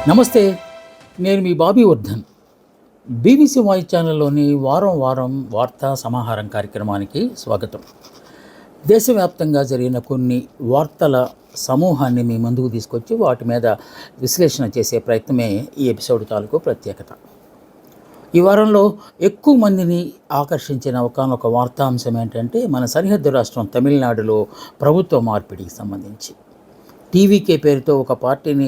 నమస్తే. నేను మీ Bobby Vardhan. BBC voice ఛానల్లోని వారం వారం వార్తా సమాహారం కార్యక్రమానికి స్వాగతం. దేశవ్యాప్తంగా జరిగిన కొన్ని వార్తల సమూహాన్ని మీ ముందుకు తీసుకొచ్చి వాటి మీద విశ్లేషణ చేసే ప్రయత్నమే ఈ ఎపిసోడ్ తాలూకు ప్రత్యేకత. ఈ వారంలో ఎక్కువ మందిని ఆకర్షించిన ఒకానొక వార్తాంశం ఏంటంటే, మన సరిహద్దు రాష్ట్రం తమిళనాడులో ప్రభుత్వ మార్పిడికి సంబంధించి టీవీకే పేరుతో ఒక పార్టీని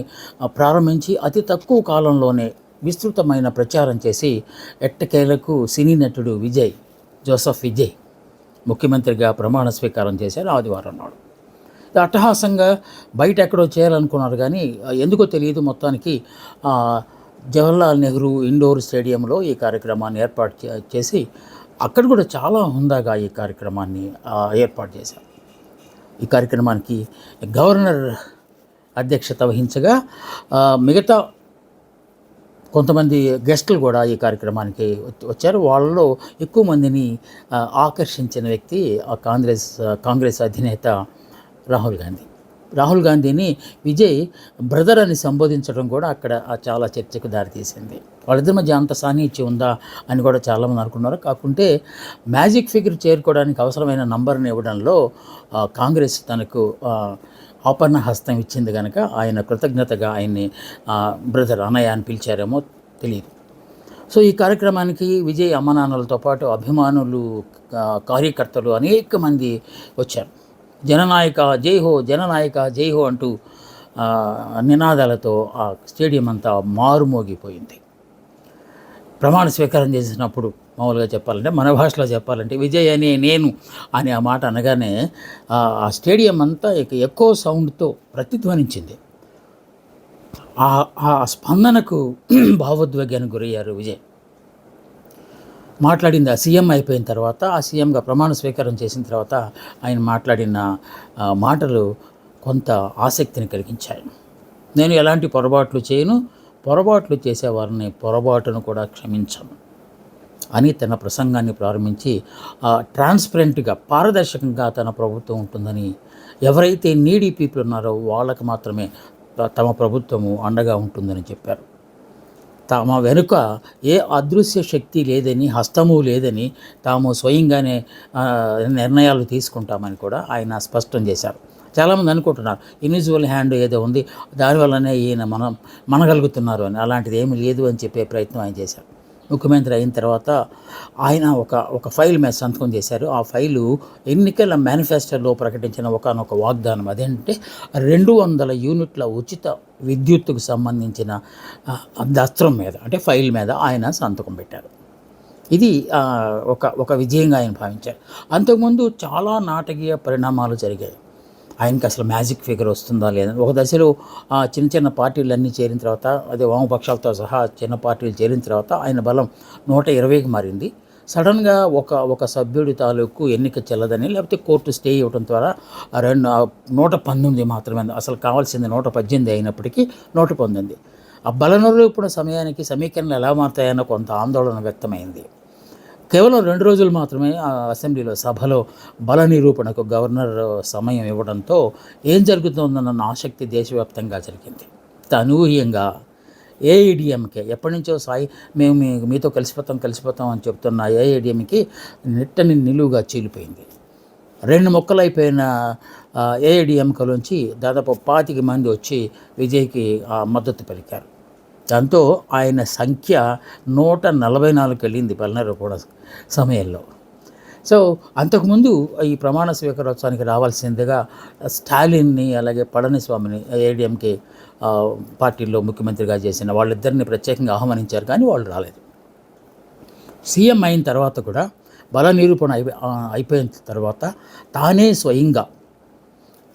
ప్రారంభించి అతి తక్కువ కాలంలోనే విస్తృతమైన ప్రచారం చేసి ఎట్టకేలకు సినీ నటుడు జోసెఫ్ విజయ్ ముఖ్యమంత్రిగా ప్రమాణ స్వీకారం చేశారు ఆదివారం నాడు. అట్టహాసంగా బయట ఎక్కడో చేయాలనుకున్నారు, కానీ ఎందుకో తెలియదు, మొత్తానికి జవహర్లాల్ నెహ్రూ ఇండోర్ స్టేడియంలో ఈ కార్యక్రమాన్ని ఏర్పాటు చేసి అక్కడ కూడా చాలా హుందాగా ఈ కార్యక్రమాన్ని ఏర్పాటు చేశారు. ఈ కార్యక్రమానికి గవర్నర్ అధ్యక్షత వహించగా మిగతా కొంతమంది గెస్టులు కూడా ఈ కార్యక్రమానికి వచ్చారు. వాళ్ళలో ఎక్కువ మందిని ఆకర్షించిన వ్యక్తి కాంగ్రెస్ అధినేత రాహుల్ గాంధీని విజయ్ బ్రదర్ అని సంబోధించడం కూడా అక్కడ చాలా చర్చకు దారితీసింది. వాళ్ళిద్దరి మధ్య అంత సాన్నిహిత్యం ఉందా అని కూడా చాలామంది అనుకున్నారు. కాకుంటే మ్యాజిక్ ఫిగర్ చేరుకోవడానికి అవసరమైన నంబర్ని ఇవ్వడంలో కాంగ్రెస్ తనకు ఆపన్న హస్తం ఇచ్చింది కనుక ఆయన కృతజ్ఞతగా ఆయన్ని బ్రదర్ అన్నయ్య అని పిలిచారేమో తెలియదు. సో ఈ కార్యక్రమానికి విజయ్ అమ్మనాన్నలతో పాటు అభిమానులు, కార్యకర్తలు అనేక మంది వచ్చారు. జననాయక జై హో, జననాయక జై హో అంటూ నినాదాలతో ఆ స్టేడియం అంతా మారుమోగిపోయింది. ప్రమాణ స్వీకారం చేసినప్పుడు మామూలుగా చెప్పాలంటే, మన భాషలో చెప్పాలంటే, విజయ్ అనే నేను అని ఆ మాట అనగానే ఆ స్టేడియం అంతా ఎక్కువ సౌండ్తో ప్రతిధ్వనించింది. ఆ స్పందనకు భావోద్వేగానికి గురయ్యారు విజయ్. మాట్లాడింది ఆ సీఎం అయిపోయిన తర్వాత, ఆ సీఎంగా ప్రమాణ స్వీకారం చేసిన తర్వాత ఆయన మాట్లాడిన మాటలు కొంత ఆసక్తిని కలిగించాయి. నేను ఎలాంటి పొరపాట్లు చేయను, పొరపాట్లు చేసేవారిని పొరపాటును కూడా క్షమించను అని తన ప్రసంగాన్ని ప్రారంభించి ట్రాన్స్పరెంట్గా, పారదర్శకంగా తన ప్రభుత్వం ఉంటుందని, ఎవరైతే నీడీ పీపుల్ ఉన్నారో వాళ్ళకు మాత్రమే తమ ప్రభుత్వము అండగా ఉంటుందని చెప్పారు. తమ వెనుక ఏ అదృశ్య శక్తి లేదని, హస్తము లేదని, తాము స్వయంగానే నిర్ణయాలు తీసుకుంటామని కూడా ఆయన స్పష్టం చేశారు. చాలామంది అనుకుంటున్నారు ఇన్విజిబుల్ హ్యాండ్ ఏదో ఉంది, దానివల్లనే ఈయన మనగలుగుతున్నారు అని. అలాంటిది ఏమీ లేదు అని చెప్పే ప్రయత్నం ఆయన చేశారు. ముఖ్యమంత్రి అయిన తర్వాత ఆయన ఒక ఫైల్ మీద సంతకం చేశారు. ఆ ఫైలు ఎన్నికల మేనిఫెస్టోలో ప్రకటించిన ఒకానొక వాగ్దానం. అదేంటే 200 యూనిట్ల ఉచిత విద్యుత్తుకు సంబంధించిన దస్త్రం మీద, అంటే ఫైల్ మీద ఆయన సంతకం పెట్టారు. ఇది ఒక విజయంగా ఆయన భావించారు. అంతకుముందు చాలా నాటకీయ పరిణామాలు జరిగాయి. ఆయనకి అసలు మ్యాజిక్ ఫిగర్ వస్తుందా లేదని ఒక దశలో చిన్న చిన్న పార్టీలన్నీ చేరిన తర్వాత, అదే వామపక్షాలతో సహా చిన్న పార్టీలు చేరిన తర్వాత ఆయన బలం 120కి మారింది. సడన్గా ఒక సభ్యుడి తాలూకు ఎన్నిక చెల్లదని, లేకపోతే కోర్టు స్టే ఇవ్వడం ద్వారా 119 మాత్రమే, అసలు కావాల్సింది 118 అయినప్పటికీ 119. ఆ బలనలు ఇప్పుడు సమయానికి సమీకరణలు ఎలా మారుతాయన్న కొంత ఆందోళన వ్యక్తమైంది. కేవలం 2 రోజులు మాత్రమే ఆ అసెంబ్లీలో, సభలో బల నిరూపణకు గవర్నర్ సమయం ఇవ్వడంతో ఏం జరుగుతుందన్న ఆసక్తి దేశవ్యాప్తంగా జరిగింది. అనూహ్యంగా ఏఐడిఎంకే ఎప్పటి నుంచో మేము మీతో కలిసిపోతాం అని చెప్తున్న ఏఐడిఎంకి నిట్టని నిలువుగా చీలిపోయింది. 2 ముక్కలైపోయిన ఏఐడిఎంకేలోంచి దాదాపు 25 మంది వచ్చి విజయ్కి మద్దతు పలికారు. దాంతో ఆయన సంఖ్య 144 వెళ్ళింది పల్నాడు కూడా సమయంలో. సో అంతకుముందు ఈ ప్రమాణ స్వీకారోత్సవానికి రావాల్సిందిగా స్టాలిన్ని, అలాగే పళనిస్వామిని, ఏఐడిఎంకే పార్టీలో ముఖ్యమంత్రిగా చేసిన వాళ్ళిద్దరిని ప్రత్యేకంగా ఆహ్వానించారు, కానీ వాళ్ళు రాలేదు. సీఎం అయిన తర్వాత కూడా బల నిరూపణ అయిపోయిన తర్వాత తానే స్వయంగా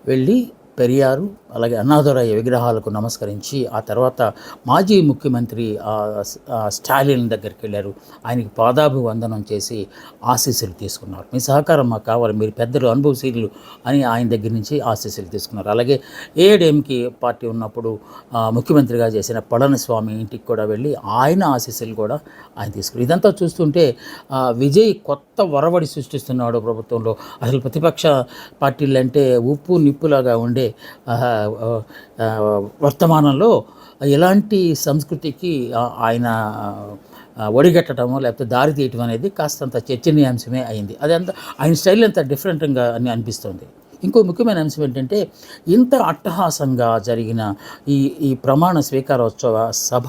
వెళ్ళి పెరియారు, అలాగే అన్నాదురయ్య విగ్రహాలకు నమస్కరించి ఆ తర్వాత మాజీ ముఖ్యమంత్రి స్టాలిన్ దగ్గరికి వెళ్ళారు. ఆయనకి పాదాభివందనం చేసి ఆశీస్సులు తీసుకున్నారు. మీ సహకారం మాకు కావాలి, మీరు పెద్దలు, అనుభవశీలు అని ఆయన దగ్గర నుంచి ఆశీస్సులు తీసుకున్నారు. అలాగే ఏఐడిఎంకి పార్టీ ఉన్నప్పుడు ముఖ్యమంత్రిగా చేసిన పళనిస్వామి ఇంటికి కూడా వెళ్ళి ఆయన ఆశీస్సులు కూడా ఆయన తీసుకున్నారు. ఇదంతా చూస్తుంటే విజయ్ కొత్త వరవడి సృష్టిస్తున్నాడు ప్రభుత్వంలో. అసలు ప్రతిపక్ష పార్టీలు అంటే ఉప్పు నిప్పులాగా ఉండే వర్తమానంలో ఎలాంటి సంస్కృతికి ఆయన ఒడిగట్టడమో లేకపోతే దారి తీయటం అనేది కాస్తంత చర్చనీయాంశమే అయింది. అదంతా ఆయన స్టైల్ అంత డిఫరెంట్గా అని అనిపిస్తుంది. ఇంకో ముఖ్యమైన అంశం ఏంటంటే, ఇంత అట్టహాసంగా జరిగిన ఈ ఈ ప్రమాణ స్వీకారోత్సవ సభ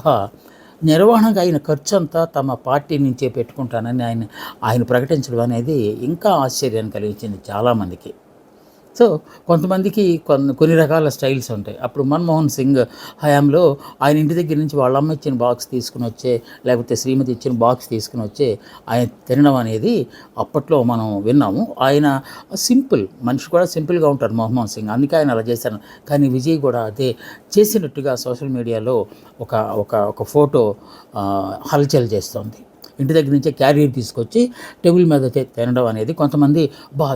నిర్వహణకు అయిన ఖర్చంతా తమ పార్టీ నుంచే పెట్టుకుంటానని ఆయన ప్రకటించడం అనేది ఇంకా ఆశ్చర్యాన్ని కలిగించింది చాలామందికి. సో కొంతమందికి కొన్ని రకాల స్టైల్స్ ఉంటాయి. అప్పుడు మన్మోహన్ సింగ్ హయాంలో ఆయన ఇంటి దగ్గర నుంచి వాళ్ళ అమ్మ ఇచ్చిన బాక్స్ తీసుకుని వచ్చే, లేకపోతే శ్రీమతి ఇచ్చిన బాక్స్ తీసుకుని వచ్చే ఆయన తినడం అనేది అప్పట్లో మనం విన్నాము. ఆయన సింపుల్ మనిషి, కూడా సింపుల్గా ఉంటారు మన్మోహన్ సింగ్, అందుకే ఆయన అలా చేశాను. కానీ విజయ్ కూడా అదే చేసినట్టుగా సోషల్ మీడియాలో ఒక ఒక ఒక ఫోటో హల్చల్ చేస్తోంది. ఇంటి దగ్గర నుంచే క్యారియర్ తీసుకొచ్చి టేబుల్ మీద తినడం అనేది, కొంతమంది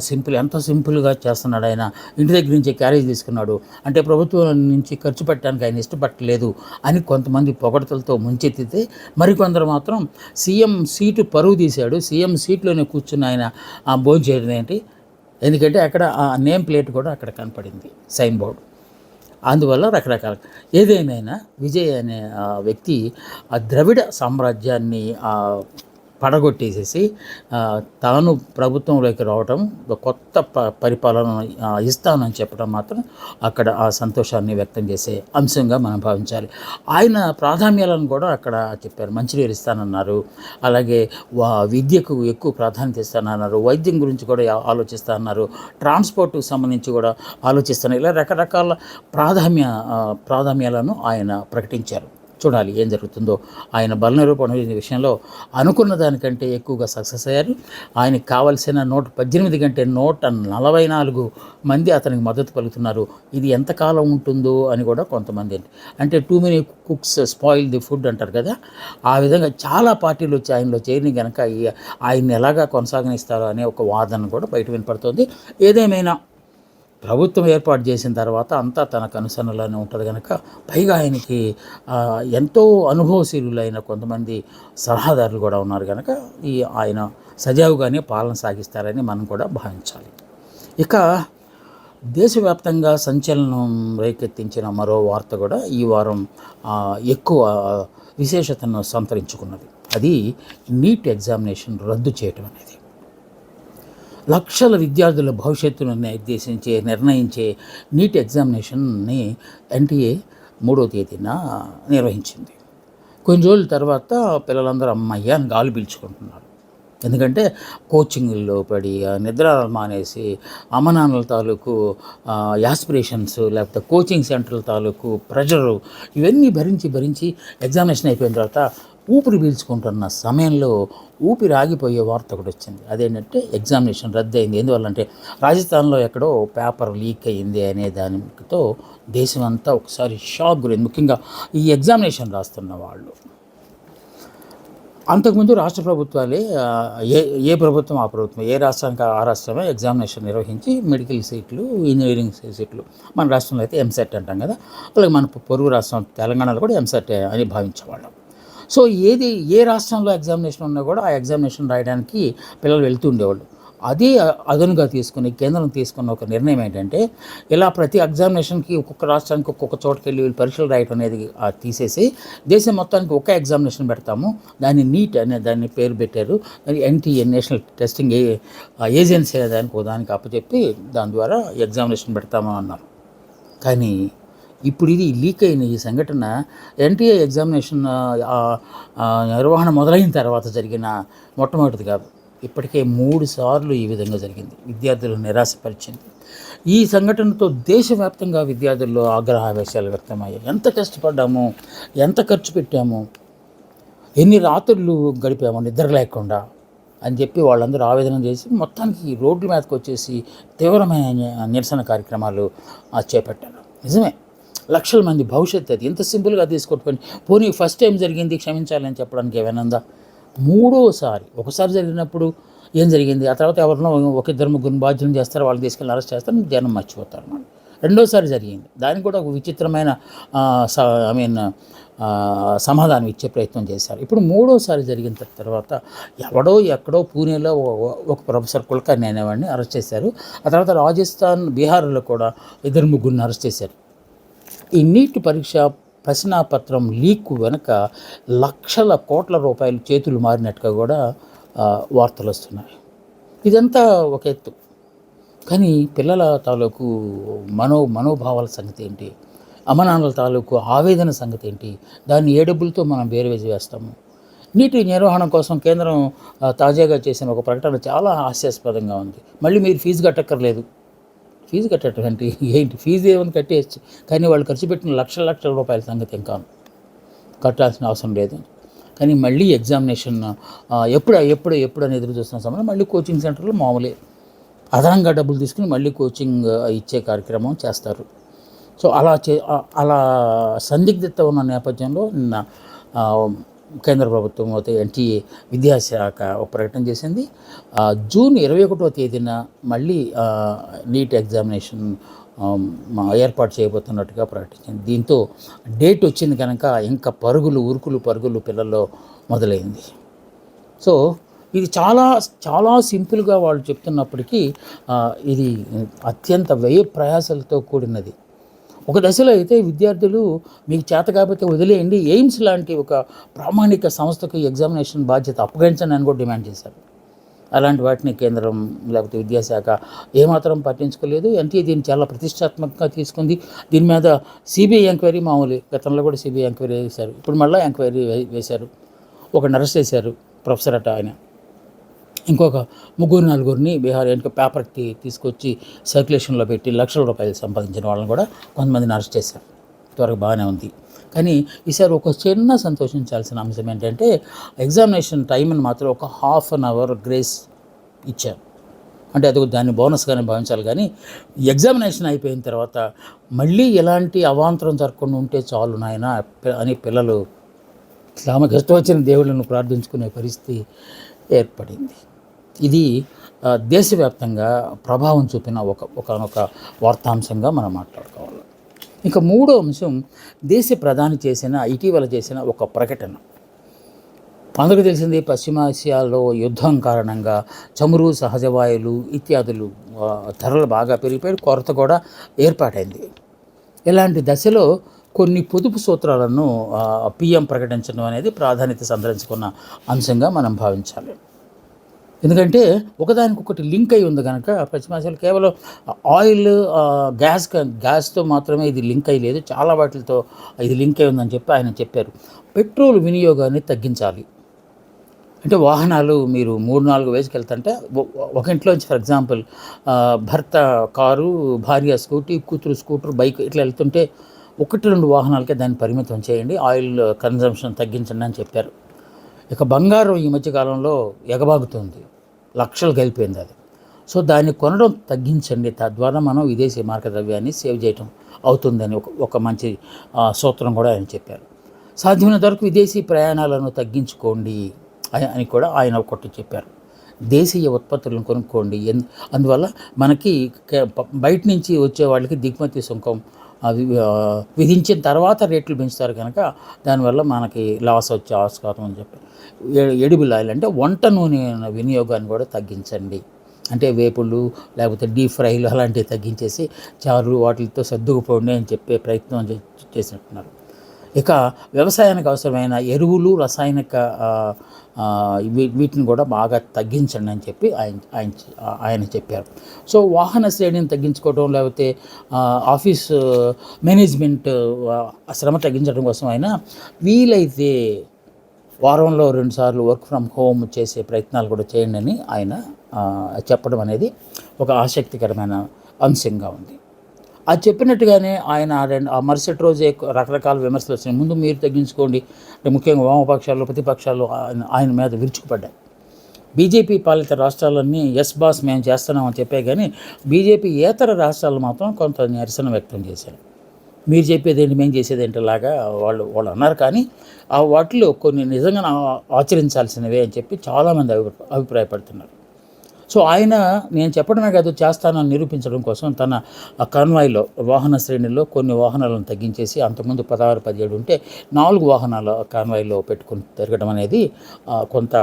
సింపుల్, ఎంత సింపుల్గా చేస్తున్నాడు ఆయన, ఇంటి దగ్గర నుంచే క్యారేజ్ తీసుకున్నాడు అంటే ప్రభుత్వం నుంచి ఖర్చు పెట్టడానికి ఆయన ఇష్టపడలేదు అని కొంతమంది పొగడతలతో ముంచెత్తితే, మరికొందరు మాత్రం సీఎం సీటు పరువు తీశాడు, సీఎం సీట్లోనే కూర్చుని ఆయన భోజనం చేయడం ఏంటి, ఎందుకంటే అక్కడ ఆ నేమ్ ప్లేట్ కూడా అక్కడ కనపడింది, సైన్ బోర్డు. అందువల్ల రకరకాల, ఏదేమైనా విజయ్ అనే వ్యక్తి ఆ ద్రవిడ సామ్రాజ్యాన్ని పడగొట్టేసేసి తాను ప్రభుత్వంలోకి రావటం, కొత్త పరిపాలన ఇస్తానని చెప్పడం మాత్రం అక్కడ ఆ సంతోషాన్ని వ్యక్తం చేసే అంశంగా మనం భావించాలి. ఆయన ప్రాధాన్యాలను కూడా అక్కడ చెప్పారు. మంచినీరు ఇస్తానన్నారు, అలాగే విద్యకు ఎక్కువ ప్రాధాన్యత ఇస్తానన్నారు, వైద్యం గురించి కూడా ఆలోచిస్తానన్నారు, ట్రాన్స్పోర్ట్కి సంబంధించి కూడా ఆలోచిస్తున్నారు. ఇలా రకరకాల ప్రాధాన్యాలను ఆయన ప్రకటించారు. చూడాలి ఏం జరుగుతుందో. ఆయన బలనిరూపణ విషయంలో అనుకున్న దానికంటే ఎక్కువగా సక్సెస్ అయ్యారు. ఆయనకు కావలసిన 118 కంటే 144 మంది అతనికి మద్దతు పలుకుతున్నారు. ఇది ఎంతకాలం ఉంటుందో అని కూడా కొంతమంది, అంటే too many cooks spoil the food అంటారు కదా, ఆ విధంగా చాలా పార్టీలు వచ్చి ఆయనలో చేరిన కనుక ఆయన్ని ఎలాగా కొనసాగనిస్తారో అనే ఒక వాదన కూడా బయట వినపడుతుంది. ఏదేమైనా ప్రభుత్వం ఏర్పాటు చేసిన తర్వాత అంతా తన కనుసన్నలోనే ఉంటుంది కనుక, పైగా ఆయనకి ఎంతో అనుభవశీలులైన కొంతమంది సలహాదారులు కూడా ఉన్నారు కనుక ఆయన సజావుగానే పాలన సాగిస్తారని మనం కూడా భావించాలి. ఇక దేశవ్యాప్తంగా సంచలనం రేకెత్తించిన మరో వార్త కూడా ఈ వారం ఎక్కువ విశేషతను సంతరించుకున్నది. అది నీట్ ఎగ్జామినేషన్ రద్దు చేయటం అనేది. లక్షల విద్యార్థుల భవిష్యత్తును నిర్ణయించే నీట్ ఎగ్జామినేషన్ని ఎన్టీఏ 3వ తేదీన నిర్వహించింది. కొన్ని రోజుల తర్వాత పిల్లలందరూ అమ్మయ్య అని గాలి పీల్చుకుంటున్నారు. ఎందుకంటే కోచింగ్లో పడి నిద్ర మానేసి అమ్మనాన్నల తాలూకు యాస్పిరేషన్స్, లేకపోతే కోచింగ్ సెంటర్ల తాలూకు ప్రెషరు, ఇవన్నీ భరించి ఎగ్జామినేషన్ అయిపోయిన తర్వాత ఊపిరి పీల్చుకుంటున్న సమయంలో ఊపిరి ఆగిపోయే వార్త ఒకటి వచ్చింది. అదేంటంటే ఎగ్జామినేషన్ రద్దు అయింది. ఎందువల్లంటే రాజస్థాన్లో ఎక్కడో పేపర్ లీక్ అయ్యింది అనే దానితో దేశం అంతా ఒకసారి షాక్ గురైంది, ముఖ్యంగా ఈ ఎగ్జామినేషన్ రాస్తున్న వాళ్ళు. అంతకుముందు రాష్ట్ర ప్రభుత్వాలే ఏ ప్రభుత్వం ఆ ప్రభుత్వం, ఏ రాష్ట్రానికి ఆ రాష్ట్రమే ఎగ్జామినేషన్ నిర్వహించి మెడికల్ సీట్లు, ఇంజనీరింగ్ సీట్లు, మన రాష్ట్రంలో అయితే ఎంసెట్ అంటాం కదా, అలాగే మన పొరుగు రాష్ట్రం తెలంగాణలో కూడా ఎంసెట్ అని భావించేవాళ్ళం. సో ఏ రాష్ట్రంలో ఎగ్జామినేషన్ ఉన్నా కూడా ఆ ఎగ్జామినేషన్ రాయడానికి పిల్లలు వెళ్తూ ఉండేవాళ్ళు. అదే అదనుగా తీసుకుని కేంద్రం తీసుకున్న ఒక నిర్ణయం ఏంటంటే, ఇలా ప్రతి ఎగ్జామినేషన్కి ఒక్కొక్క రాష్ట్రానికి ఒక్కొక్క చోటుకి వెళ్ళి వీళ్ళు పరీక్షలు రాయటం అనేది తీసేసి దేశం మొత్తానికి ఒక ఎగ్జామినేషన్ పెడతాము, దాన్ని నీట్ అనే దాన్ని పేరు పెట్టారు. ఎన్టీఏ నేషనల్ టెస్టింగ్ ఏజెన్సీ దానికి అప్పచెప్పి దాని ద్వారా ఎగ్జామినేషన్ పెడతాము అన్నారు. కానీ ఇప్పుడు ఇది లీక్ అయిన ఈ సంఘటన ఎన్టీఏ ఎగ్జామినేషన్ నిర్వహణ మొదలైన తర్వాత జరిగిన మొట్టమొదటిది కాదు. ఇప్పటికే 3 సార్లు ఈ విధంగా జరిగింది. విద్యార్థులను నిరాశపరిచింది. ఈ సంఘటనతో దేశవ్యాప్తంగా విద్యార్థుల్లో ఆగ్రహావేశాలు వ్యక్తమయ్యాయి. ఎంత కష్టపడ్డాము, ఎంత ఖర్చు పెట్టాము, ఎన్ని రాత్రులు గడిపాము నిద్ర లేకుండా అని చెప్పి వాళ్ళందరూ ఆవేదన చేసి మొత్తానికి రోడ్ల మీదకి వచ్చేసి తీవ్రమైన నిరసన కార్యక్రమాలు చేపట్టారు. నిజమే, లక్షల మంది భవిష్యత్తు అది ఎంత సింపుల్గా తీసుకొట్టుకొని, పోనీ ఫస్ట్ టైం జరిగింది క్షమించాలని చెప్పడానికి ఏమైనా ఉందా? 3వసారి, ఒకసారి జరిగినప్పుడు ఏం జరిగింది, ఆ తర్వాత ఎవరినో 1-2-3 బాధ్యులను చేస్తారు, వాళ్ళు తీసుకెళ్ళి అరెస్ట్ చేస్తారు, జనం మర్చిపోతారు. రెండోసారి జరిగింది, దానికి కూడా ఒక విచిత్రమైన సమాధానం ఇచ్చే ప్రయత్నం చేశారు. ఇప్పుడు మూడోసారి జరిగిన తర్వాత ఎవడో ఎక్కడో పూణేలో ఒక ప్రొఫెసర్ కుల్కర్ణి అనేవాడిని అరెస్ట్ చేశారు. ఆ తర్వాత రాజస్థాన్, బీహార్లో కూడా 2-3 అరెస్ట్ చేశారు. ఈ నీట్ పరీక్ష ప్రశ్నాపత్రం లీక్ వెనుక లక్షల కోట్ల రూపాయలు చేతులు మారినట్టుగా కూడా వార్తలు వస్తున్నాయి. ఇదంతా ఒక ఎత్తు, కానీ పిల్లల తాలూకు మనోభావాల సంగతి ఏంటి, అమ్మనాన్నల తాలూకు ఆవేదన సంగతి ఏంటి, దాన్ని ఏ డబ్బులతో మనం వేరువేసి వేస్తాము. నీటి నిర్వహణ కోసం కేంద్రం తాజాగా చేసిన ఒక ప్రకటన చాలా హాస్యాస్పదంగా ఉంది. మళ్ళీ మీరు ఫీజు కట్టక్కర్లేదు. ఫీజు కట్టేటువంటి ఏంటి, ఫీజు ఏమైనా కట్టేయచ్చు, కానీ వాళ్ళు ఖర్చు పెట్టిన లక్షల రూపాయల సంగతి ఇంకా కట్టాల్సిన అవసరం లేదు. కానీ మళ్ళీ ఎగ్జామినేషన్ ఎప్పుడు అని ఎదురు చూస్తున్న సమయంలో మళ్ళీ కోచింగ్ సెంటర్లో మామూలే అదనంగా డబ్బులు తీసుకుని మళ్ళీ కోచింగ్ ఇచ్చే కార్యక్రమం చేస్తారు. సో అలా సందిగ్ధత ఉన్న నేపథ్యంలో నిన్న కేంద్ర ప్రభుత్వం అయితే ఎన్టీఏ విద్యాశాఖ ఒక ప్రకటన చేసింది. జూన్ 21వ తేదీన మళ్ళీ నీట్ ఎగ్జామినేషన్ ఏర్పాటు చేయబోతున్నట్టుగా ప్రకటించింది. దీంతో డేట్ వచ్చింది కనుక ఇంకా ఉరుకులు పరుగులు పిల్లల్లో మొదలైంది. సో ఇది చాలా సింపుల్గా వాళ్ళు చెప్తున్నప్పటికీ ఇది అత్యంత వ్యయ ప్రయాసాలతో కూడినది. ఒక దశలో అయితే విద్యార్థులు మీకు చేత కాకపోతే వదిలేయండి, ఎయిమ్స్ లాంటి ఒక ప్రామాణిక సంస్థకు ఎగ్జామినేషన్ బాధ్యత అప్పగించండి అని కూడా డిమాండ్ చేశారు. అలాంటి వాటిని కేంద్రం లేకపోతే విద్యాశాఖ ఏమాత్రం పట్టించుకోలేదు. ఎన్టీఏ దీన్ని చాలా ప్రతిష్టాత్మకంగా తీసుకుంది. దీని మీద సిబిఐ ఎంక్వైరీ మామూలు, గతంలో కూడా సిబిఐ ఎంక్వైరీ వేశారు, ఇప్పుడు మళ్ళీ ఎంక్వైరీ వేశారు. ఒకరిని అరెస్ట్ చేశారు, ప్రొఫెసర్ అట ఆయన. ఇంకొక 3-4 బీహార్ పేపర్కి తీసుకొచ్చి సర్క్యులేషన్లో పెట్టి లక్షల రూపాయలు సంపాదించిన వాళ్ళని కూడా కొంతమందిని అరెస్ట్ చేశారు. త్వరగా బాగానే ఉంది. కానీ ఈసారి ఒక చిన్న సంతోషించాల్సిన అంశం ఏంటంటే ఎగ్జామినేషన్ టైంని మాత్రం ఒక ½ అన్ అవర్ గ్రేస్ ఇచ్చారు. అంటే అది దాన్ని బోనస్గానే భావించాలి. కానీ ఎగ్జామినేషన్ అయిపోయిన తర్వాత మళ్ళీ ఎలాంటి అవాంతరం జరగకుండా ఉంటే చాలు నాయన అని పిల్లలు తమకు ఇష్టం వచ్చిన దేవుళ్ళను ప్రార్థించుకునే పరిస్థితి ఏర్పడింది. ఇది దేశవ్యాప్తంగా ప్రభావం చూపిన ఒకనొక వార్తాంశంగా మనం మాట్లాడుకోవాలి. ఇక మూడో అంశం ప్రధాని ఇటీవల చేసిన ఒక ప్రకటన. అందరికీ తెలిసింది, పశ్చిమాసియాలో యుద్ధం కారణంగా చమురు, సహజవాయువులు ఇత్యాదులు ధరలు బాగా పెరిగిపోయి కొరత కూడా ఏర్పాటైంది. ఇలాంటి దశలో కొన్ని పొదుపు సూత్రాలను పిఎం ప్రకటించడం అనేది ప్రాధాన్యత సంతరించుకున్న అంశంగా మనం భావించాలి. ఎందుకంటే ఒకదానికొకటి లింక్ అయి ఉంది కనుక పశ్చిమాసియాలో కేవలం ఆయిల్, గ్యాస్తో మాత్రమే ఇది లింక్ అయ్యి లేదు, చాలా వాటితో ఇది లింక్ అయి ఉందని చెప్పి ఆయన చెప్పారు. పెట్రోల్ వినియోగాన్ని తగ్గించాలి. అంటే వాహనాలు మీరు 3-4 వేసుకెళ్తుంటే ఒక ఇంట్లోంచి ఫర్ ఎగ్జాంపుల్ భర్త కారు, భార్య స్కూటీ, కూతురు స్కూటర్, బైక్ ఇట్లా వెళ్తుంటే 1-2 వాహనాలకే దాన్ని పరిమితం చేయండి, ఆయిల్ కన్జంప్షన్ తగ్గించండి అని చెప్పారు. ఇక బంగారం ఈ మధ్యకాలంలో ఎగబాగుతుంది, లక్షలు కలిపోయింది అది. సో దాన్ని కొనడం తగ్గించండి, తద్వారా మనం విదేశీ మార్క ద్రవ్యాన్ని సేవ్ చేయటం అవుతుందని ఒక మంచి సూత్రం కూడా ఆయన చెప్పారు. సాధ్యమైనంత వరకు విదేశీ ప్రయాణాలను తగ్గించుకోండి అని కూడా ఆయన ఒకటి చెప్పారు. దేశీయ ఉత్పత్తులను కొనుక్కోండి, అందువల్ల మనకి బయట నుంచి వచ్చే వాళ్ళకి దిగుమతి సుంకం విధించిన తర్వాత రేట్లు పెంచుతారు కనుక దానివల్ల మనకి లాస్ వచ్చే ఆస్కారం అని చెప్పి. ఎడిబుల్ ఆయిల్ అంటే వంట నూనె వినియోగాన్ని కూడా తగ్గించండి, అంటే వేపుళ్ళు లేకపోతే డీప్ ఫ్రైలు అలాంటివి తగ్గించేసి చారు వాటితో సర్దుకుపోండి అని చెప్పే ప్రయత్నం చేసినట్టున్నారు. ఇక వ్యవసాయానికి అవసరమైన ఎరువులు, రసాయనిక వీటిని కూడా బాగా తగ్గించండి అని చెప్పి ఆయన చెప్పారు. సో వాహన శ్రేణిని తగ్గించుకోవడం లేకపోతే ఆఫీస్ మేనేజ్మెంట్ శ్రమ తగ్గించడం కోసం అయినా వీలైతే వారంలో 2 సార్లు వర్క్ ఫ్రమ్ హోమ్ చేసే ప్రయత్నాలు కూడా చేయండి అని ఆయన చెప్పడం అనేది ఒక ఆసక్తికరమైన అంశంగా ఉంది. అది చెప్పినట్టుగానే ఆయన ఆ మరుసటి రోజే రకరకాల విమర్శలు వచ్చినాయి. ముందు మీరు తగ్గించుకోండి, ముఖ్యంగా వామపక్షాలు, ప్రతిపక్షాలు ఆయన మీద విరుచుకుపడ్డాయి. బీజేపీ పాలిత రాష్ట్రాలన్నీ ఎస్ బాస్ మేము చేస్తున్నామని చెప్పే కానీ బీజేపీ ఏతర రాష్ట్రాలు మాత్రం కొంత నిరసన వ్యక్తం చేశారు. మీరు చెప్పేదేంటి, మేము చేసేదేంటి లాగా వాళ్ళు అన్నారు. కానీ ఆ వాటిలో కొన్ని నిజంగా ఆచరించాల్సినవే అని చెప్పి చాలామంది అభిప్రాయపడుతున్నారు. సో ఆయన నేను చెప్పడమే కాదు, చేస్తానని నిరూపించడం కోసం తన కాన్వాయ్లో వాహన శ్రేణిలో కొన్ని వాహనాలను తగ్గించేసి, అంతకుముందు 16, 17 ఉంటే 4 వాహనాల కాన్వాయ్లో పెట్టుకుని తిరగడం అనేది కొంత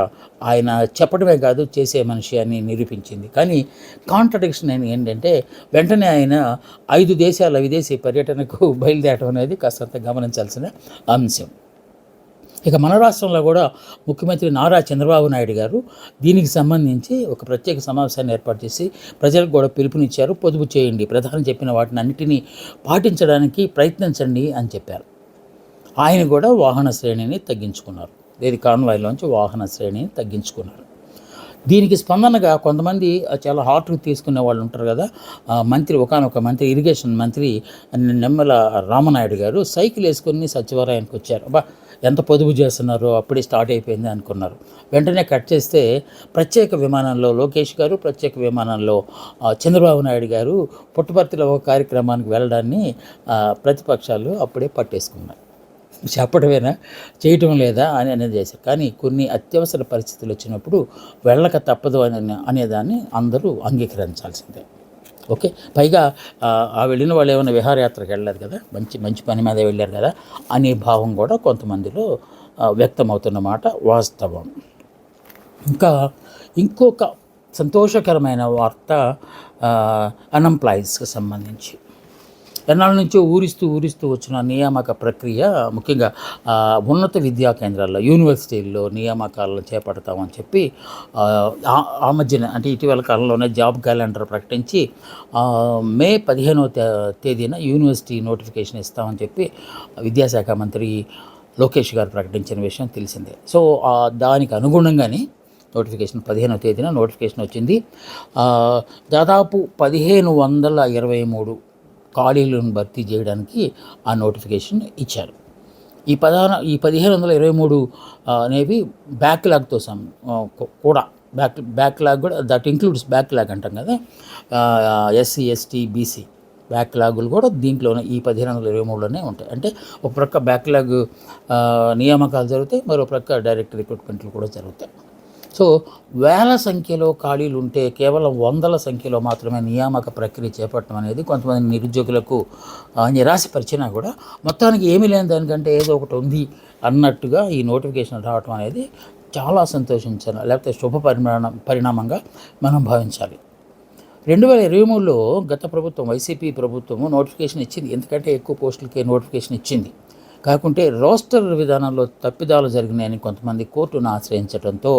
ఆయన చెప్పడమే కాదు చేసే మనిషి అని నిరూపించింది. కానీ కాంట్రడిక్షన్ ఏంటంటే వెంటనే ఆయన 5 దేశాల విదేశీ పర్యటనకు బయలుదేరడం అనేది కాస్తంత గమనించాల్సిన అంశం. ఇక మన రాష్ట్రంలో కూడా ముఖ్యమంత్రి నారా చంద్రబాబు నాయుడు గారు దీనికి సంబంధించి ఒక ప్రత్యేక సమావేశాన్ని ఏర్పాటు చేసి ప్రజలకు కూడా పిలుపునిచ్చారు. పొదుపు చేయండి, ప్రధాని చెప్పిన వాటిని అన్నిటినీ పాటించడానికి ప్రయత్నించండి అని చెప్పారు. ఆయన కూడా వాహన శ్రేణిని తగ్గించుకున్నారు. ఏది కాన్వాయ్లోంచి వాహన శ్రేణిని తగ్గించుకున్నారు. దీనికి స్పందనగా కొంతమంది చాలా హార్ట్గా తీసుకునే వాళ్ళు ఉంటారు కదా. ఒకానొక మంత్రి, ఇరిగేషన్ మంత్రి నిమ్మల రామనాయుడు గారు సైకిల్ వేసుకుని సచివాలయానికి వచ్చారు. ఎంత పొదుపు చేస్తున్నారో, అప్పుడే స్టార్ట్ అయిపోయింది అనుకున్నారు. వెంటనే కట్ చేస్తే ప్రత్యేక విమానంలో లోకేష్ గారు, ప్రత్యేక విమానంలో చంద్రబాబు నాయుడు గారు పుట్టపర్తిలో ఒక కార్యక్రమానికి వెళ్ళడాన్ని ప్రతిపక్షాలు అప్పుడే పట్టేసుకున్నారు. చెప్పడమేనా, చేయటం లేదా అని అనేది చేశారు. కానీ కొన్ని అత్యవసర పరిస్థితులు వచ్చినప్పుడు వెళ్ళక తప్పదు అనేదాన్ని అందరూ అంగీకరించాల్సిందే. ఓకే. పైగా వెళ్ళిన వాళ్ళు ఏమైనా విహారయాత్రకు వెళ్ళారు కదా, మంచి పని మీద వెళ్ళారు కదా అనే భావం కూడా కొంతమందిలో వ్యక్తమవుతున్నమాట వాస్తవం. ఇంకొక సంతోషకరమైన వార్త అన్ఎంప్లాయీస్కి సంబంధించి. ఎన్నాళ్ళ నుంచో ఊరిస్తూ వచ్చిన నియామక ప్రక్రియ, ముఖ్యంగా ఉన్నత విద్యా కేంద్రాల్లో, యూనివర్సిటీల్లో నియామకాలను చేపడతామని చెప్పి ఆ మధ్యన అంటే ఇటీవల కాలంలోనే జాబ్ క్యాలెండర్ ప్రకటించి మే 15వ తేదీన యూనివర్సిటీ నోటిఫికేషన్ ఇస్తామని చెప్పి విద్యాశాఖ మంత్రి లోకేష్ గారు ప్రకటించిన విషయం తెలిసిందే. సో దానికి అనుగుణంగానే నోటిఫికేషన్ 15వ తేదీన నోటిఫికేషన్ వచ్చింది. దాదాపు 1523 ఖాళీలను భర్తీ చేయడానికి ఆ నోటిఫికేషన్ ఇచ్చారు. ఈ 1523 అనేవి బ్యాక్లాగ్తో కూడా బ్యాక్లాగ్ కూడా, దట్ ఇంక్లూడ్స్ బ్యాక్లాగ్ అంటాం కదా, ఎస్సీ, ఎస్టీ, బీసీ బ్యాక్లాగులు కూడా దీంట్లోనే ఈ 1523లోనే ఉంటాయి. అంటే ఒక ప్రక్క బ్యాక్లాగ్ నియామకాలు జరుగుతాయి, మరో ప్రక్క డైరెక్ట్ రిక్రూట్మెంట్లు కూడా జరుగుతాయి. సో వేల సంఖ్యలో ఖాళీలు ఉంటే కేవలం వందల సంఖ్యలో మాత్రమే నియామక ప్రక్రియ చేపట్టడం అనేది కొంతమంది నిరుద్యోగులకు నిరాశపరిచినా కూడా మొత్తానికి ఏమీ లేని దానికంటే ఏదో ఒకటి ఉంది అన్నట్టుగా ఈ నోటిఫికేషన్ రావటం అనేది చాలా సంతోషించాలి, లేకపోతే శుభ పరిణామంగా మనం భావించాలి. 2023లో గత ప్రభుత్వం, వైసీపీ ప్రభుత్వము నోటిఫికేషన్ ఇచ్చింది. ఎందుకంటే ఎక్కువ పోస్టులకే నోటిఫికేషన్ ఇచ్చింది. కాకుంటే రోస్టర్ విధానంలో తప్పిదాలు జరిగినాయని కొంతమంది కోర్టును ఆశ్రయించడంతో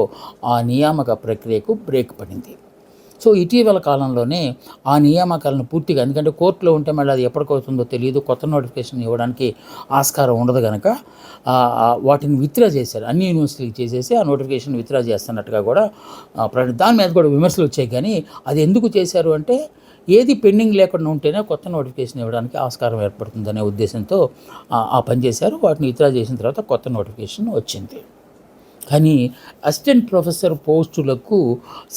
ఆ నియామక ప్రక్రియకు బ్రేక్ పడింది. సో ఇటీవల కాలంలోనే ఆ నియామకాలను పూర్తిగా, ఎందుకంటే కోర్టులో ఉంటే మళ్ళీ అది ఎప్పటికవుతుందో తెలియదు, కొత్త నోటిఫికేషన్ ఇవ్వడానికి ఆస్కారం ఉండదు కనుక వాటిని విత్డ్రా చేశారు. అన్ని యూనివర్సిటీలు చేసేసి ఆ నోటిఫికేషన్ విత్డ్రా చేస్తున్నట్టుగా కూడా దాని మీద కూడా విమర్శలు వచ్చాయి. కానీ అది ఎందుకు చేశారు అంటే ఏది పెండింగ్ లేకుండా ఉంటేనే కొత్త నోటిఫికేషన్ ఇవ్వడానికి ఆస్కారం ఏర్పడుతుందనే ఉద్దేశంతో ఆ పని చేశారు. వాటిని విత్డ్రా చేసిన తర్వాత కొత్త నోటిఫికేషన్ వచ్చింది. కానీ అసిస్టెంట్ ప్రొఫెసర్ పోస్టులకు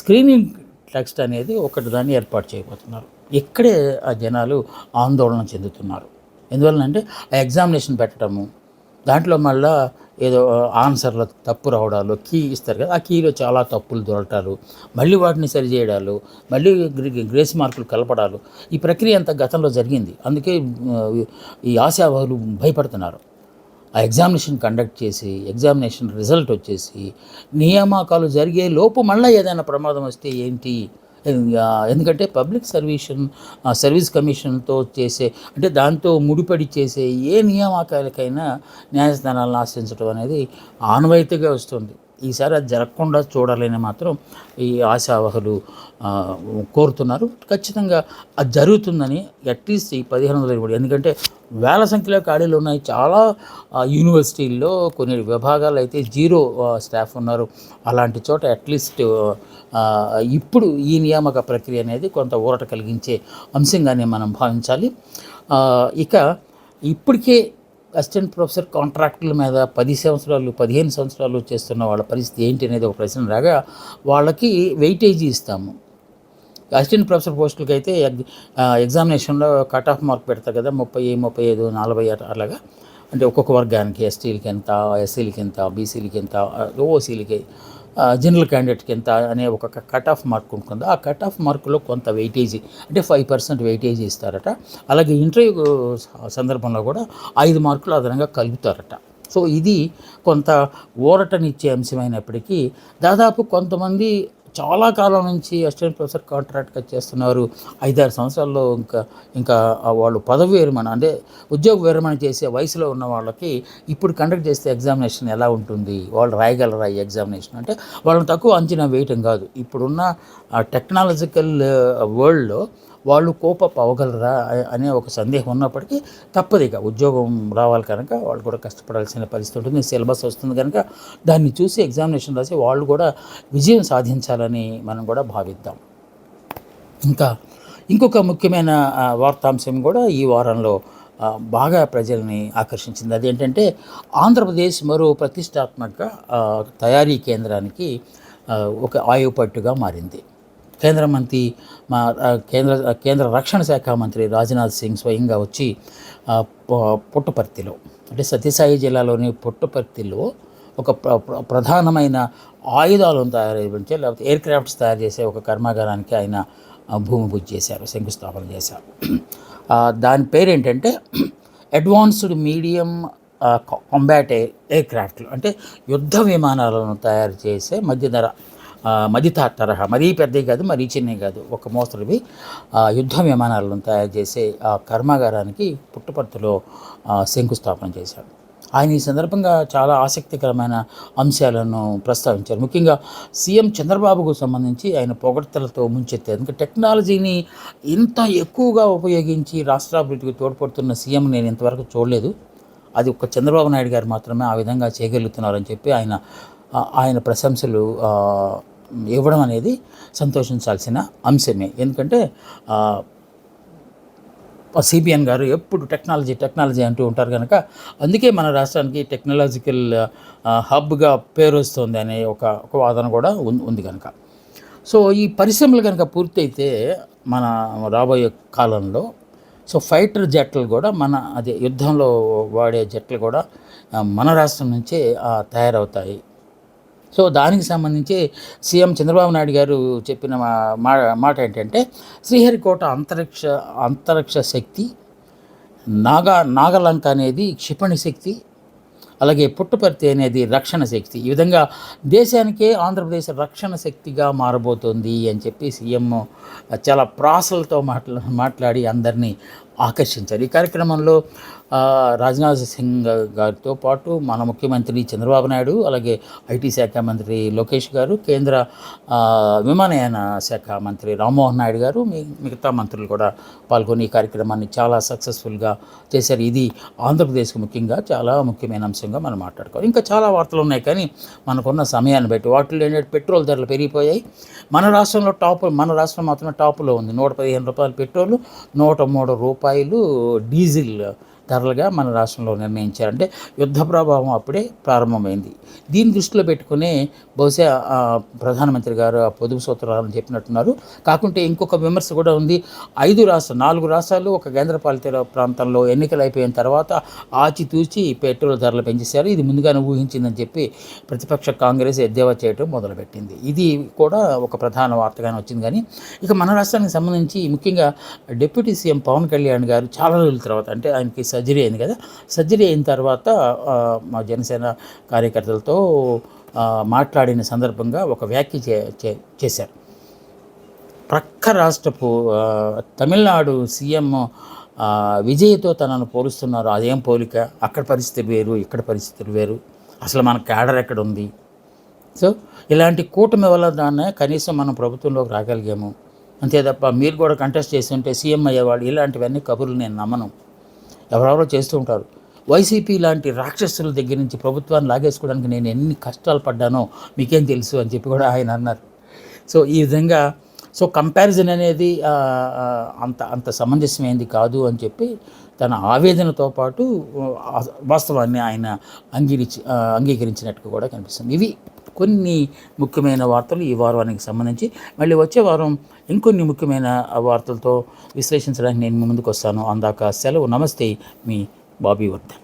స్క్రీనింగ్ టెస్ట్ అనేది ఒకటి దాన్ని ఏర్పాటు చేయబోతున్నారు. ఇక్కడే ఆ జనాలు ఆందోళన చెందుతున్నారు. ఎందువల్లంటే ఆ ఎగ్జామినేషన్ పెట్టడము, దాంట్లో మళ్ళీ ఏదో ఆన్సర్లో తప్పు రావడాలు, కీ ఇస్తారు కదా, ఆ కీలో చాలా తప్పులు దొరకటాలు, మళ్ళీ వాటిని సరిచేయడాలు, మళ్ళీ గ్రేస్ మార్కులు కలపడాలు, ఈ ప్రక్రియ అంతా గతంలో జరిగింది. అందుకే ఈ ఆశావాహులు భయపడుతున్నారు. ఆ ఎగ్జామినేషన్ కండక్ట్ చేసి ఎగ్జామినేషన్ రిజల్ట్ వచ్చేసి నియామకాలు జరిగే లోపు మళ్ళీ ఏదైనా ప్రమాదం వస్తే ఏంటి, ఎందుకంటే పబ్లిక్ సర్వీస్ కమిషన్తో చేసే, అంటే దాంతో ముడిపడి చేసే ఏ నియామకాలకైనా న్యాయస్థానాలను ఆశ్రయించడం అనేది ఆనవాయితీగా వస్తుంది. ఈసారి అది జరగకుండా చూడాలని మాత్రం ఈ ఆశావహులు కోరుతున్నారు. ఖచ్చితంగా అది జరుగుతుందని అట్లీస్ట్ ఈ 1523, ఎందుకంటే వేల సంఖ్యలో ఖాళీలు ఉన్నాయి. చాలా యూనివర్సిటీల్లో కొన్ని విభాగాలు అయితే 0 స్టాఫ్ ఉన్నారు. అలాంటి చోట అట్లీస్ట్ ఇప్పుడు ఈ నియామక ప్రక్రియ అనేది కొంత ఊరట కలిగించే అంశంగానే మనం భావించాలి. ఇక ఇప్పటికే అసిస్టెంట్ ప్రొఫెసర్ కాంట్రాక్టుల మీద 10 సంవత్సరాలు 15 సంవత్సరాలు చేస్తున్న వాళ్ళ పరిస్థితి ఏంటి అనేది ఒక ప్రశ్న రాగా, వాళ్ళకి వెయిటేజీ ఇస్తాము. అసిస్టెంట్ ప్రొఫెసర్ పోస్టులకి అయితే ఎగ్జామినేషన్లో కట్ ఆఫ్ మార్క్ పెడతారు కదా, 30, 35, 40 అలాగా. అంటే ఒక్కొక్క వర్గానికి ఎస్టీలకి ఎంత, ఎస్సీలకి ఎంత, బీసీలకి ఎంత, ఓసీలకి జనరల్ క్యాండిడేట్కి ఎంత అనే ఒక కట్ ఆఫ్ మార్క్ ఉంటుంది. ఆ కట్ ఆఫ్ మార్కులో కొంత వెయిటేజీ అంటే 5% వెయిటేజీ ఇస్తారట. అలాగే ఇంటర్వ్యూ సందర్భంలో కూడా 5 మార్కులు అదనంగా కలుపుతారట. సో ఇది కొంత ఊరటనిచ్చే అంశమైనప్పటికీ దాదాపు కొంతమంది చాలా కాలం నుంచి అసిస్టెంట్ ప్రొఫెసర్ కాంట్రాక్ట్గా చేస్తున్నారు. 5-6 సంవత్సరాల్లో ఇంకా వాళ్ళు పదవి విరమణ అంటే ఉద్యోగ విరమణ చేసే వయసులో ఉన్న వాళ్ళకి ఇప్పుడు కండక్ట్ చేస్తే ఎగ్జామినేషన్ ఎలా ఉంటుంది, వాళ్ళు రాయగలరా ఈ ఎగ్జామినేషన్ అంటే వాళ్ళని తక్కువ అంచనా వేయటం కాదు. ఇప్పుడున్న టెక్నాలజికల్ వరల్డ్లో వాళ్ళు కోపప్ అవ్వగలరా అనే ఒక సందేహం ఉన్నప్పటికీ తప్పదు. ఇక ఉద్యోగం రావాలి కనుక వాళ్ళు కూడా కష్టపడాల్సిన పరిస్థితి ఉంటుంది. సిలబస్ వస్తుంది కనుక దాన్ని చూసి ఎగ్జామినేషన్ రాసి వాళ్ళు కూడా విజయం సాధించాలని మనం కూడా భావిద్దాం. ఇంకొక ముఖ్యమైన వార్తాంశం కూడా ఈ వారంలో బాగా ప్రజల్ని ఆకర్షించింది. అదేంటంటే ఆంధ్రప్రదేశ్ మరో ప్రతిష్టాత్మక తయారీ కేంద్రానికి ఒక ఆయువుపట్టుగా మారింది. కేంద్ర రక్షణ శాఖ మంత్రి రాజ్నాథ్ సింగ్ స్వయంగా వచ్చి పుట్టపర్తిలో అంటే సత్యసాయి జిల్లాలోని పుట్టపర్తిలో ఒక ప్రధానమైన ఆయుధాలను తయారు చేసే లేకపోతే ఎయిర్ క్రాఫ్ట్స్ తయారు చేసే ఒక కర్మాగారానికి ఆయన భూమి పూజ చేశారు, శంకుస్థాపన చేశారు. దాని పేరేంటంటే అడ్వాన్స్డ్ మీడియం కాంబాట్ ఎయిర్ క్రాఫ్ట్లు అంటే యుద్ధ విమానాలను తయారు చేసే మధ్య తరహా, మరీ పెద్దవి కాదు మరీ చిన్నవి కాదు, ఒక మోస్తరువి యుద్ధ విమానాలను తయారు చేసే ఆ కర్మాగారానికి పుట్టపర్తిలో శంకుస్థాపన చేశారు. ఆయన ఈ సందర్భంగా చాలా ఆసక్తికరమైన అంశాలను ప్రస్తావించారు. ముఖ్యంగా సీఎం చంద్రబాబుకు సంబంధించి ఆయన పొగడ్తలతో ముంచెత్తారు. ఇంకా టెక్నాలజీని ఇంత ఎక్కువగా ఉపయోగించి రాష్ట్రాభివృద్ధికి తోడ్పడుతున్న సీఎం నేను ఇంతవరకు చూడలేదు. అది ఒక చంద్రబాబు నాయుడు గారు మాత్రమే ఆ విధంగా చేయగలుగుతున్నారని చెప్పి ఆయన ప్రశంసలు ఇవ్వడం అనేది సంతోషించాల్సిన అంశమే. ఎందుకంటే సిబిఎన్ గారు ఎప్పుడు టెక్నాలజీ అంటూ ఉంటారు కనుక అందుకే మన రాష్ట్రానికి టెక్నాలజికల్ హబ్గా పేరు వస్తుంది అనే ఒక వాదన కూడా ఉంది కనుక. సో ఈ పరిశ్రమలు కనుక పూర్తయితే మన రాబోయే కాలంలో ఫైటర్ జెట్లు కూడా యుద్ధంలో వాడే జెట్లు కూడా మన రాష్ట్రం నుంచే తయారవుతాయి. సో దానికి సంబంధించి సీఎం చంద్రబాబు నాయుడు గారు చెప్పిన మాట ఏంటంటే శ్రీహరికోట అంతరిక్ష శక్తి, నాగలంక అనేది క్షిపణి శక్తి, అలాగే పుట్టపర్తి అనేది రక్షణ శక్తి. ఈ విధంగా దేశానికే ఆంధ్రప్రదేశ్ రక్షణ శక్తిగా మారబోతోంది అని చెప్పి సీఎం చాలా ప్రాసలతో మాట్లాడి అందరినీ ఆకర్షించారు. ఈ కార్యక్రమంలో రాజ్నాథ్ సింగ్ గారితో పాటు మన ముఖ్యమంత్రి చంద్రబాబు నాయుడు, అలాగే ఐటీ శాఖ మంత్రి లోకేష్ గారు, కేంద్ర విమానయాన శాఖ మంత్రి రామ్మోహన్ నాయుడు గారు, మిగతా మంత్రులు కూడా పాల్గొని ఈ కార్యక్రమాన్ని చాలా సక్సెస్ఫుల్గా చేశారు. ఇది ఆంధ్రప్రదేశ్కి ముఖ్యంగా చాలా ముఖ్యమైన అంశంగా మనం మాట్లాడుకోవాలి. ఇంకా చాలా వార్తలు ఉన్నాయి కానీ మనకున్న సమయాన్ని బట్టి వాటిలో ఏంటంటే పెట్రోల్ ధరలు పెరిగిపోయాయి. మన రాష్ట్రం మాత్రమే టాపులో ఉంది. 115 రూపాయలు పెట్రోలు, 103 రూపాయలు డీజిల్ ధరలుగా మన రాష్ట్రంలో నిర్ణయించారంటే యుద్ధ ప్రభావం అప్పుడే ప్రారంభమైంది. దీన్ని దృష్టిలో పెట్టుకునే బహుశా ప్రధానమంత్రి గారు ఆ పొదుపు సూత్రాలను చెప్పినట్టున్నారు. కాకుంటే ఇంకొక విమర్శ కూడా ఉంది. 4 రాష్ట్రాలు ఒక కేంద్రపాలిత ప్రాంతంలో ఎన్నికలు అయిపోయిన తర్వాత ఆచితూచి పెట్రోల్ ధరలు పెంచేశారు. ఇది ముందుగానే ఊహించిందని చెప్పి ప్రతిపక్ష కాంగ్రెస్ ఎద్దేవా చేయడం మొదలుపెట్టింది. ఇది కూడా ఒక ప్రధాన వార్తగానే వచ్చింది. కానీ ఇక మన రాష్ట్రానికి సంబంధించి ముఖ్యంగా డిప్యూటీ సీఎం పవన్ కళ్యాణ్ గారు చాలా రోజుల తర్వాత అంటే ఆయనకి సర్జరీ అయింది కదా, సర్జరీ అయిన తర్వాత మా జనసేన కార్యకర్తలతో మాట్లాడిన సందర్భంగా ఒక వ్యాఖ్య చేశారు. ప్రక్క రాష్ట్రపు తమిళనాడు సీఎం విజయ్తో తనను పోలుస్తున్నారు. అదేం పోలిక, అక్కడ పరిస్థితులు వేరు ఇక్కడ పరిస్థితులు వేరు, అసలు మన క్యాడర్ ఎక్కడ ఉంది. సో ఇలాంటి కూటమి వల్ల దాన్ని కనీసం మనం ప్రభుత్వంలోకి రాగలిగాము అంతే తప్ప మీరు కూడా కంటెస్ట్ చేసి ఉంటే సీఎం అయ్యేవాడు, ఇలాంటివన్నీ కబుర్లు నేను నమ్మను. ఎవరెవరో చేస్తూ ఉంటారు. వైసీపీ లాంటి రాక్షసుల దగ్గర నుంచి ప్రభుత్వాన్ని లాగేసుకోవడానికి నేను ఎన్ని కష్టాలు పడ్డానో మీకేం తెలుసు అని చెప్పి కూడా ఆయన అన్నారు. సో ఈ విధంగా కంపారిజన్ అనేది అంత సమంజసమైంది కాదు అని చెప్పి తన ఆవేదనతో పాటు వాస్తవాన్ని ఆయన అంగీకరించినట్టు కూడా కనిపిస్తుంది. ఇవి కొన్ని ముఖ్యమైన వార్తలు ఈ వారానికి సంబంధించి. మళ్ళీ వచ్చే వారం ఇంకొన్ని ముఖ్యమైన వార్తలతో విశ్లేషించడానికి నేను ముందుకు వస్తాను. అందాక సెలవు. నమస్తే, మీ బాబీ వర్ధన్.